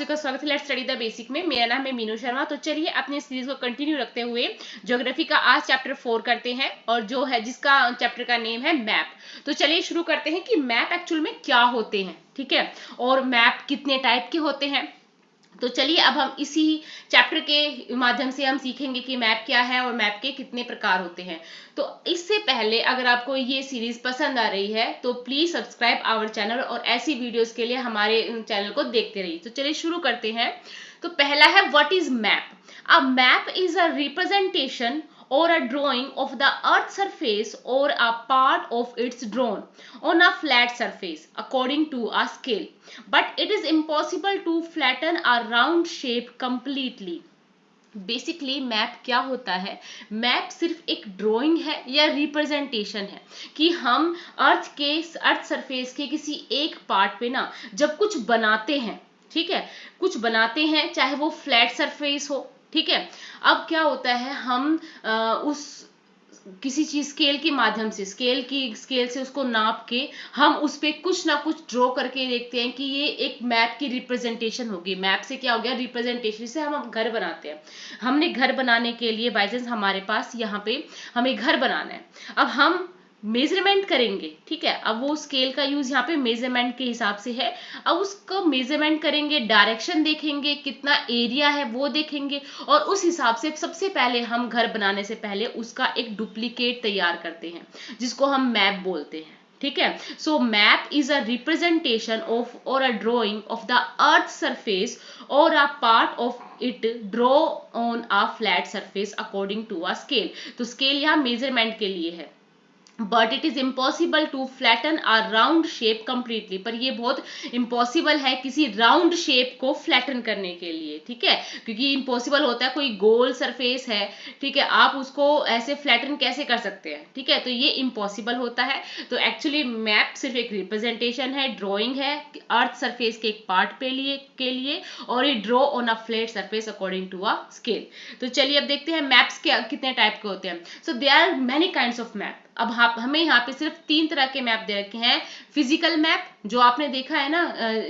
सबका स्वागत है लेट्स स्टडी द बेसिक में। मेरा नाम है मीनू शर्मा। तो चलिए अपने सीरीज को कंटिन्यू रखते हुए ज्योग्राफी का आज चैप्टर 4 करते हैं, और जो है जिसका चैप्टर का नेम है मैप। तो चलिए शुरू करते हैं कि मैप एक्चुअल में क्या होते हैं, ठीक है, और मैप कितने टाइप के होते हैं। तो चलिए अब हम इसी चैप्टर के माध्यम से हम सीखेंगे कि मैप क्या है और मैप के कितने प्रकार होते हैं। तो इससे पहले अगर आपको ये सीरीज पसंद आ रही है तो प्लीज सब्सक्राइब आवर चैनल, और ऐसी वीडियोस के लिए हमारे चैनल को देखते रहिए। तो चलिए शुरू करते हैं। तो पहला है what is map. A map is a representation or a drawing of the earth's surface or a part of its drawn on a flat surface according to a scale, but it is impossible to flatten a round shape completely. Basically map क्या होता है? Map सिर्फ एक drawing है या representation है कि हम अर्थ सरफेस के किसी एक पार्ट पे ना जब कुछ बनाते हैं, ठीक है, कुछ बनाते हैं, चाहे वो फ्लैट सरफेस हो, ठीक है। अब क्या होता है, हम उस किसी चीज स्केल के माध्यम से स्केल से उसको नाप के हम उस पे कुछ ना कुछ ड्रॉ करके देखते हैं कि ये एक मैप की रिप्रेजेंटेशन होगी। मैप से क्या हो गया? रिप्रेजेंटेशन से हम घर बनाते हैं। हमने घर बनाने के लिए बाई चांस हमारे पास यहाँ पे हमें घर बनाना है, अब हम मेजरमेंट करेंगे, ठीक है। अब वो स्केल का यूज यहाँ पे मेजरमेंट के हिसाब से है। अब उसको मेजरमेंट करेंगे, डायरेक्शन देखेंगे, कितना एरिया है वो देखेंगे, और उस हिसाब से सबसे पहले हम घर बनाने से पहले उसका एक डुप्लीकेट तैयार करते हैं जिसको हम मैप बोलते हैं, ठीक है। So map is a representation of or a drawing of the earth surface or a part of it draw on a flat surface according to a scale. तो स्केल यहाँ मेजरमेंट के लिए है। But it is impossible to flatten a round shape completely, पर ये बहुत impossible है किसी राउंड शेप को फ्लैटन करने के लिए, ठीक है, क्योंकि इम्पॉसिबल होता है, कोई गोल सरफेस है, ठीक है, आप उसको ऐसे फ्लैटन कैसे कर सकते हैं, ठीक है, तो ये इम्पॉसिबल होता है। तो एक्चुअली मैप सिर्फ एक रिप्रेजेंटेशन है, ड्रॉइंग है अर्थ सरफेस के एक पार्ट के लिए और ये draw on a flat surface according to a scale. तो चलिए अब देखते हैं मैप्स के कितने टाइप के होते हैं। So there are many kinds of map. अब हमें यहाँ पे सिर्फ 3 तरह के मैप दे रखे हैं। फिजिकल मैप जो आपने देखा है ना,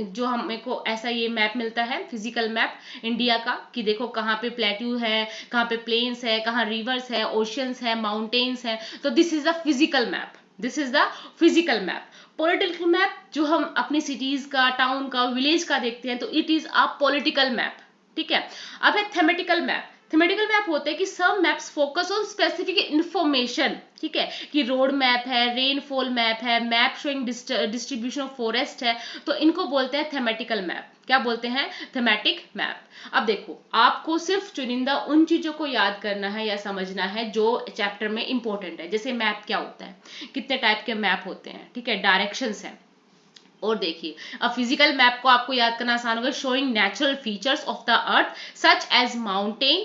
जो हमें को ऐसा ये मैप मिलता है फिजिकल मैप इंडिया का, कि देखो कहाँ पे प्लेट्यू है, कहाँ पे प्लेन्स है, कहाँ रिवर्स है, ओशियंस है, माउंटेन्स है। तो this is the physical map, this is the physical map. Political map जो हम अपनी सिटीज का, टाउन का, विलेज का देखते हैं, तो it is a political map, ठीक है। अब है थेमेटिकल मैप। थेमेटिकल मैप होते हैं कि some maps focus on specific information, ठीक है, कि रोड मैप है, रेनफॉल मैप है, map showing distribution of forest है, तो इनको बोलते हैं थेमेटिकल मैप। क्या बोलते हैं? Thematic map. अब देखो आपको सिर्फ चुनिंदा उन चीजों को याद करना है या समझना है जो चैप्टर में इंपॉर्टेंट है। जैसे मैप क्या होता है, कितने टाइप के मैप होते हैं, ठीक है, डायरेक्शंस है। और देखिए अब फिजिकल मैप को आपको याद करना आसान होगा। Showing natural features of the earth such as mountain,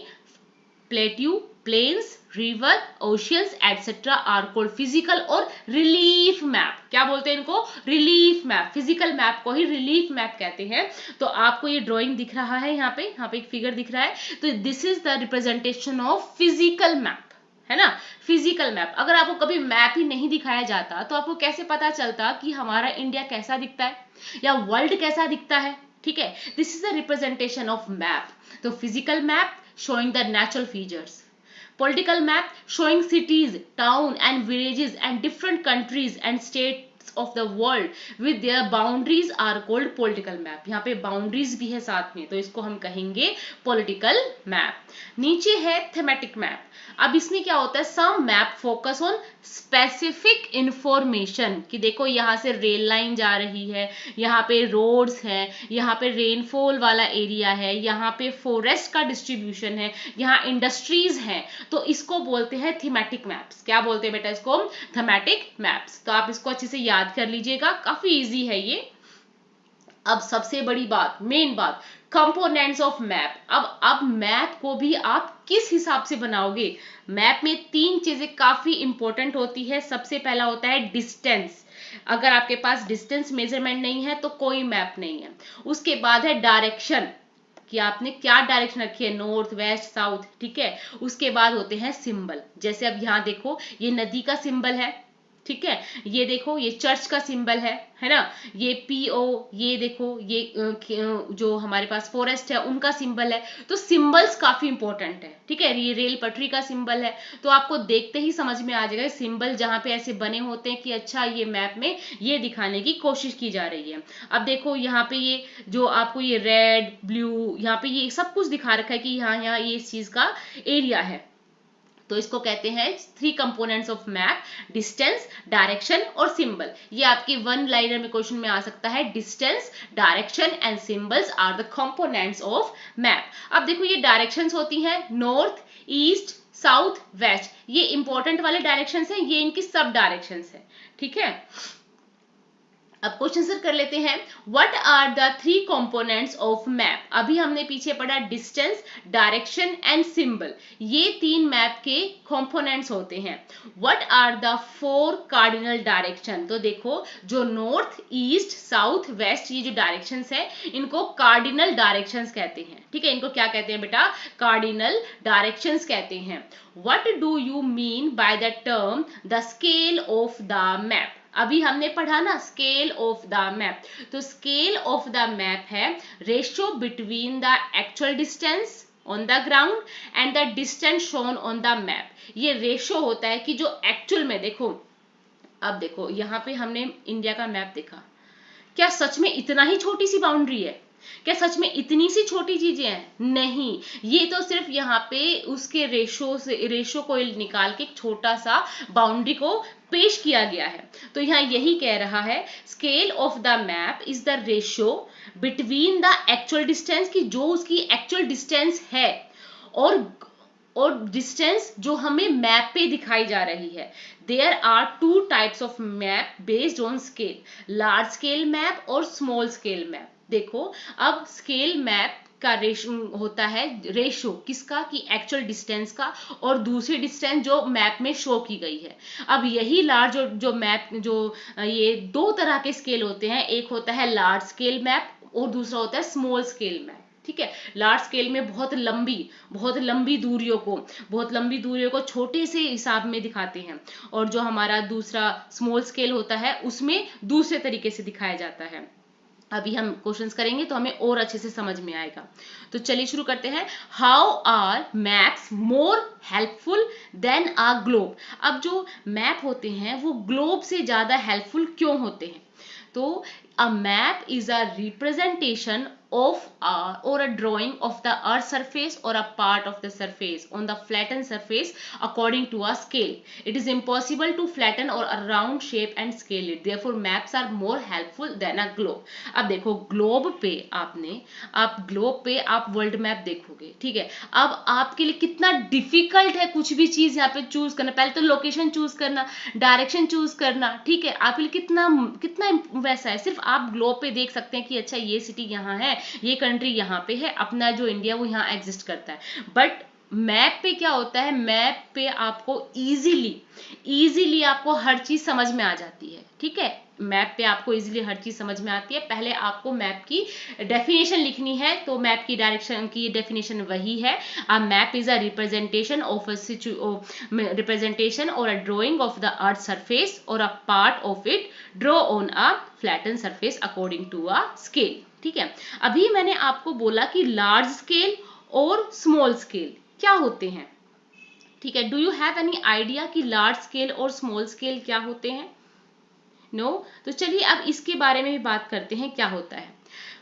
plateau, plains, river, oceans etcetera are called physical और रिलीफ मैप। क्या बोलते हैं इनको? Relief map. फिजिकल मैप को ही रिलीफ मैप कहते हैं। तो आपको ये ड्राइंग दिख रहा है, यहाँ पे एक फिगर दिख रहा है, तो this is the representation of physical map, है ना। Physical map. अगर आपको कभी मैप ही नहीं दिखाया जाता तो आपको कैसे पता चलता कि हमारा इंडिया कैसा दिखता है या वर्ल्ड कैसा दिखता है, ठीक है। This is the representation of map. तो physical map showing the natural features, political map showing cities, town and villages and different countries and states of the world with their boundaries are called political map। यहाँ पे boundaries भी है साथ में, तो इसको हम कहेंगे पॉलिटिकल मैप। नीचे है थेमेटिक मैप। अब इसमें क्या होता है, some map focus on specific information, कि देखो यहाँ से रेल लाइन जा रही है, यहाँ पे रोड्स है, यहाँ पे रेनफॉल वाला एरिया है, यहाँ पे फॉरेस्ट का डिस्ट्रीब्यूशन है, यहाँ इंडस्ट्रीज हैं, तो इसको बोलते हैं थीमेटिक मैप्स। क्या बोलते हैं बेटा इसको? Thematic maps. तो आप इसको अच्छे से याद कर लीजिएगा, काफी इजी है ये। अब सबसे बड़ी बात, मेन बात, कंपोनेंट्स ऑफ मैप। अब मैप को भी आप किस हिसाब से बनाओगे? मैप में 3 चीजें काफी इंपॉर्टेंट होती है। सबसे पहला होता है डिस्टेंस। अगर आपके पास डिस्टेंस मेजरमेंट नहीं है तो कोई मैप नहीं है। उसके बाद है डायरेक्शन, कि आपने क्या डायरेक्शन रखी है, नॉर्थ, वेस्ट, साउथ, ठीक है। उसके बाद होते हैं सिंबल। जैसे अब यहाँ देखो, ये नदी का सिंबल है, ठीक है, ये देखो ये चर्च का सिंबल है ना, ये पीओ, ये देखो ये जो हमारे पास फॉरेस्ट है उनका सिंबल है। तो सिंबल्स काफी इंपॉर्टेंट है, ठीक है। ये रेल पटरी का सिंबल है, तो आपको देखते ही समझ में आ जाएगा सिंबल जहां पे ऐसे बने होते हैं कि अच्छा ये मैप में ये दिखाने की कोशिश की जा रही है। अब देखो यहाँ पे ये जो आपको ये रेड ब्लू यहाँ पे ये सब कुछ दिखा रखा है कि यहाँ यहाँ ये इस चीज का एरिया है। तो इसको कहते हैं 3 components of map, distance, direction और सिंबल। ये आपकी वन लाइनर में क्वेश्चन में आ सकता है, distance, direction and symbols are the components of map. अब देखो ये डायरेक्शंस होती हैं नॉर्थ, ईस्ट, साउथ, वेस्ट, ये इंपॉर्टेंट वाले डायरेक्शंस हैं, ये इनकी सब डायरेक्शंस है, ठीक है। अब क्वेश्चन आंसर कर लेते हैं। What are the 3 components of map? अभी हमने पीछे पढ़ा डिस्टेंस, डायरेक्शन एंड सिंबल, ये 3 मैप के कंपोनेंट्स होते हैं। What are the 4 cardinal direction? तो देखो जो नॉर्थ, ईस्ट, साउथ, वेस्ट, ये जो डायरेक्शंस है इनको कार्डिनल डायरेक्शंस कहते हैं, ठीक है। इनको क्या कहते हैं बेटा? कार्डिनल डायरेक्शंस कहते हैं। What do you mean by the term the scale of the map? अभी हमने पढ़ा ना स्केल ऑफ द मैप, तो स्केल ऑफ द मैप है ratio between the actual distance on the ground and the distance shown on the map. ये ratio होता है कि जो एक्चुअल में देखो, अब देखो यहाँ पे हमने इंडिया का मैप देखा, क्या सच में इतना ही छोटी सी बाउंड्री है? क्या सच में इतनी सी छोटी चीजें हैं? नहीं, ये तो सिर्फ यहाँ पे उसके रेशो को निकाल के एक छोटा सा बाउंड्री को पेश किया गया है। तो यहाँ यही कह रहा है scale of the map is the ratio between the actual distance, की जो उसकी एक्चुअल डिस्टेंस है और डिस्टेंस जो हमें मैप पे दिखाई जा रही है। There are 2 types of map based on scale, large scale map और स्मॉल स्केल मैप। देखो अब स्केल मैप का रेशियो होता है, रेशियो किसका? कि एक्चुअल डिस्टेंस का और दूसरी डिस्टेंस जो मैप में शो की गई है। अब यही लार्ज जो मैप जो ये 2 तरह के स्केल होते हैं, एक होता है लार्ज स्केल मैप और दूसरा होता है स्मॉल स्केल मैप, ठीक है। लार्ज स्केल में बहुत लंबी दूरियों को छोटे से हिसाब में दिखाते हैं, और जो हमारा दूसरा स्मॉल स्केल होता है उसमें दूसरे तरीके से दिखाया जाता है। अभी हम क्वेश्चंस करेंगे तो हमें और अच्छे से समझ में आएगा। तो चलिए शुरू करते हैं। How are maps more helpful than a globe? अब जो मैप होते हैं वो ग्लोब से ज्यादा हेल्पफुल क्यों होते हैं? तो a map is a representation of or a drawing of the earth surface or a part of the surface on the flattened surface according to a scale. It is impossible to flatten or a round shape and scale it. Therefore maps are more helpful than a globe. अब देखो globe पे आप world map देखोगे, ठीक है। अब आपके लिए कितना डिफिकल्ट है कुछ भी चीज यहाँ पे चूज करना। पहले तो लोकेशन चूज करना, डायरेक्शन चूज करना, ठीक है। आपके लिए कितना वैसा है। सिर्फ आप ग्लोब पे देख सकते हैं कि अच्छा ये सिटी यहाँ है, ये कंट्री यहाँ पे है, अपना जो इंडिया वो यहाँ एग्जिस्ट करता है। बट मैप पे क्या होता है? मैप पे आपको इजीली आपको हर चीज समझ में आ जाती है, ठीक है। मैप पे आपको इजीली हर चीज समझ में आती है। पहले आपको मैप की डेफिनेशन लिखनी है, तो मैप की डायरेक्शन की डेफिनेशन वही है, a map is a representation of representation or a drawing of the earth surface or a part of it draw on a flatten surface according to a scale, ठीक है। अभी मैंने आपको बोला कि लार्ज स्केल और स्मॉल स्केल क्या होते हैं, ठीक है। Do you have any idea कि लार्ज स्केल और स्मॉल स्केल क्या होते हैं? नो तो चलिए अब इसके बारे में भी बात करते हैं क्या होता है।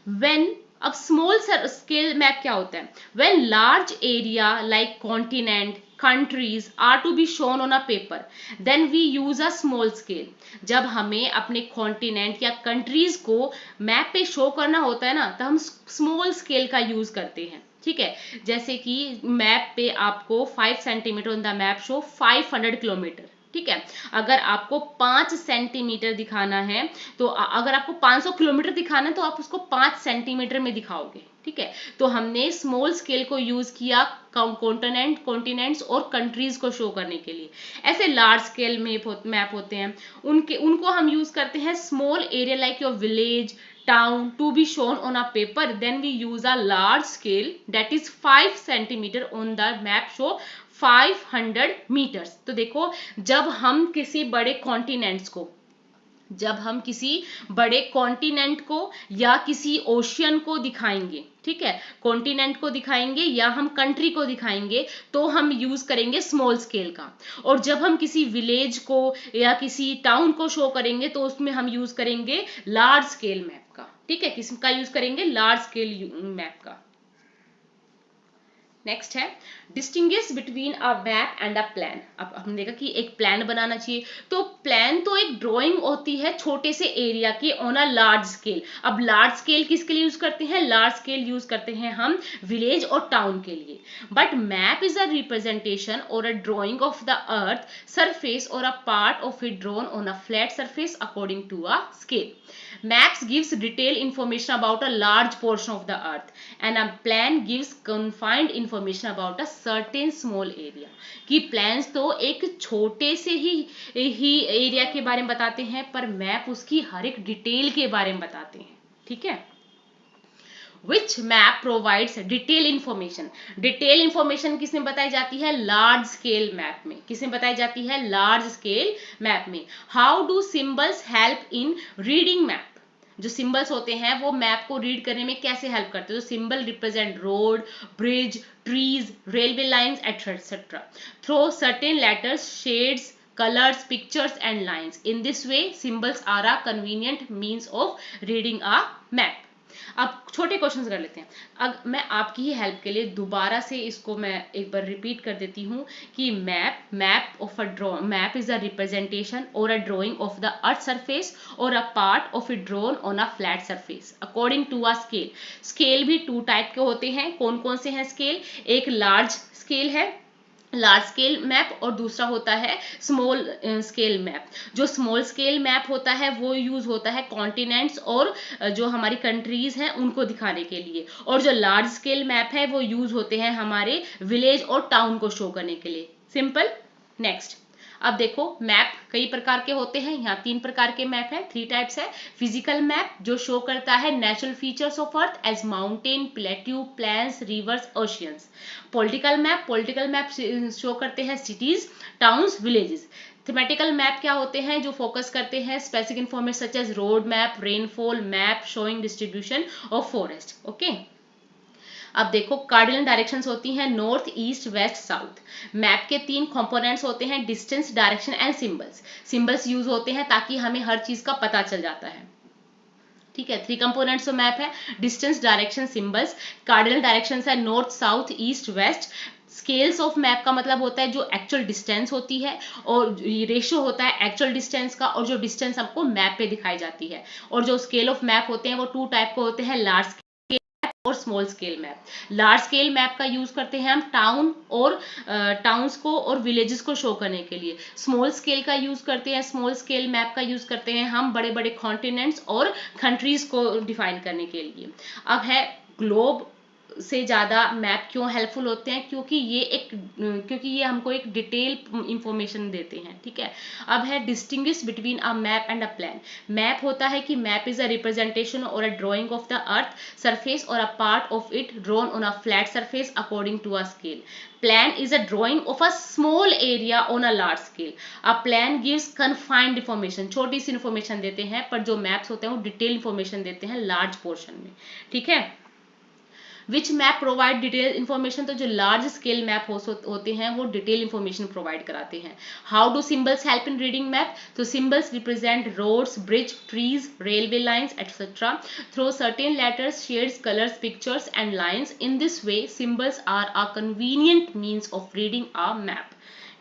व्हेन अब स्मॉल स्केल मैप क्या होता है? When large area like continent countries are to be shown on a paper then we use a small scale. जब हमें अपने कॉन्टिनेंट या कंट्रीज को मैप पे शो करना होता है ना, तो हम स्मॉल स्केल का यूज करते हैं, ठीक है। जैसे कि मैप पे आपको 5 centimetre on the map show 500 kilometre, ठीक है। अगर आपको 5 सेंटीमीटर दिखाना है, तो अगर आपको 500 किलोमीटर दिखाना है तो आप उसको 5 सेंटीमीटर में दिखाओगे, ठीक है। तो हमने स्मॉल स्केल को यूज किया कॉन्टिनेंट्स और कंट्रीज को शो करने के लिए। ऐसे लार्ज स्केल मैप होते हैं, उनको हम यूज करते हैं small area like your village town to be shown on a paper, then we use a large scale that is 5 centimeter on the map show 500 metres. तो देखो, जब हम किसी बड़े कॉन्टिनेंट को या किसी ओशियन को दिखाएंगे, ठीक है, कॉन्टिनेंट को दिखाएंगे या हम कंट्री को दिखाएंगे, तो हम यूज करेंगे स्मॉल स्केल का। और जब हम किसी विलेज को या किसी टाउन को शो करेंगे तो उसमें हम यूज करेंगे लार्ज स्केल मैप का। ठीक है, किसका यूज करेंगे? लार्ज स्केल मैप का। नेक्स्ट है distinguish between a map and a plan. अब हमने देखा कि एक प्लान बनाना चाहिए, तो प्लान तो एक ड्राइंग होती है छोटे से एरिया की ऑन अ लार्ज स्केल। अब लार्ज स्केल किसके लिए यूज करते हैं? लार्ज स्केल यूज करते हैं हम विलेज और टाउन के लिए। But map is a representation or a drawing of the earth surface or a part of it drawn on a flat surface according to a scale. Maps gives detailed information about a large portion of the earth and a plan gives confined information about a certain small area. कि plans तो एक छोटे से ही area के बारे में बताते हैं, पर मैप उसकी हर एक डिटेल के बारे में बताते हैं। ठीक है, Which map provides detailed information? Detail information किसमें बताई जाती है? लार्ज स्केल मैप में। किसमें बताई जाती है? लार्ज स्केल मैप में। How do symbols help in reading map? जो सिंबल्स होते हैं वो मैप को रीड करने में कैसे हेल्प करते हैं? तो symbol represent road, bridge, trees, railway lines etcetera through certain letters, shades, colors, pictures and lines. In this way symbols are a convenient means of reading a map. अब छोटे questions कर लेते हैं। अब मैं आपकी ही हेल्प के लिए दोबारा से इसको मैं एक बार रिपीट कर देती हूँ कि map is a representation or a drawing of the earth surface or a part of it drawn on a flat surface according to a scale. Scale भी टू टाइप के होते हैं। कौन कौन से हैं स्केल? एक लार्ज स्केल है, लार्ज स्केल मैप, और दूसरा होता है स्मॉल स्केल मैप। जो स्मॉल स्केल मैप होता है वो यूज होता है कॉन्टिनेंट्स और जो हमारी कंट्रीज हैं उनको दिखाने के लिए, और जो लार्ज स्केल मैप है वो यूज होते हैं हमारे विलेज और टाउन को शो करने के लिए। सिंपल। नेक्स्ट, अब देखो मैप कई प्रकार के होते हैं। यहाँ 3 प्रकार के मैप है, 3 टाइप्स है। फिजिकल मैप जो शो करता है natural features of earth as mountain, plateau, plains, rivers, oceans. Political map show करते हैं cities, towns, villages. Thematical map क्या होते हैं? जो फोकस करते हैं specific information such as road map, rainfall map showing distribution of forest. Okay, अब देखो कार्डिनल डायरेक्शंस होती हैं north, east, west, south. Map के 3 कंपोनेंट्स होते हैं, distance, direction and symbols. Symbols use होते हैं ताकि हमें हर चीज का पता चल जाता है। ठीक है, 3 कंपोनेंट्स ऑफ मैप है, distance, direction, symbols. Cardinal directions है north, south, east, west. Scales of map का मतलब होता है जो एक्चुअल डिस्टेंस होती है, और रेशियो होता है एक्चुअल डिस्टेंस का, और जो डिस्टेंस हमको मैप पे दिखाई जाती है। और जो स्केल ऑफ मैप होते हैं वो 2 टाइप के होते हैं, लार्ज और small scale map. Large scale map का यूज करते हैं हम टाउन और टाउन्स को और विलेजेस को शो करने के लिए। स्मॉल स्केल का यूज करते हैं, स्मॉल स्केल मैप का यूज करते हैं हम बड़े बड़े कॉन्टिनेंट्स और कंट्रीज को डिफाइन करने के लिए। अब है ग्लोब से ज्यादा मैप क्यों हेल्पफुल होते हैं? क्योंकि ये हमको एक डिटेल इंफॉर्मेशन देते हैं। ठीक है, अब है distinguish between a map and a plan. Map होता है कि map is a representation or a drawing of the earth surface or a part of it drawn on a flat surface according to a scale. Plan is a drawing of a small area on a large scale. A plan gives confined information, छोटी सी information देते हैं, पर जो maps होते हैं वो detail information देते हैं लार्ज पोर्शन में। ठीक है, विच मैप प्रोवाइड डिटेल इंफॉर्मेशन। तो जो लार्ज स्केल मैप होते हैं वो डिटेल इंफॉर्मेशन प्रोवाइड कराते हैं। How do symbols help in reading map? तो symbols represent roads, bridges, trees, railway lines etcetera through certain letters, shades, colours, pictures and lines. In this way symbols are a convenient means of reading a map.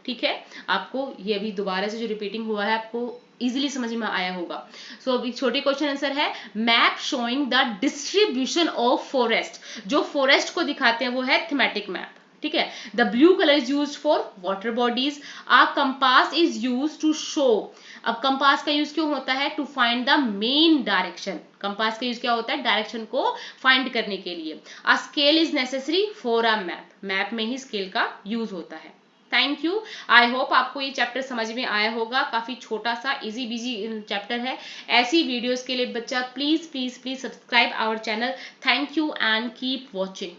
ठीक है, आपको ये अभी दोबारा से जो repeating हुआ है आपको इजीली समझ में आया होगा। सो अभी छोटे क्वेश्चन आंसर है, map showing the distribution of forest. जो फॉरेस्ट को दिखाते हैं वो है थीमेटिक मैप। ठीक है, the blue colour is used for water bodies. A compass is used to show. अब कंपास का यूज क्यों होता है? To find the main direction. Compass का यूज क्या होता है? डायरेक्शन को फाइंड करने के लिए। A scale is necessary for a map. Map में ही स्केल का यूज होता है। Thank you. आई होप आपको ये चैप्टर समझ में आया होगा। काफी छोटा सा इजी बिजी चैप्टर है। ऐसी वीडियोस के लिए बच्चा please please please subscribe our channel. Thank you and keep watching.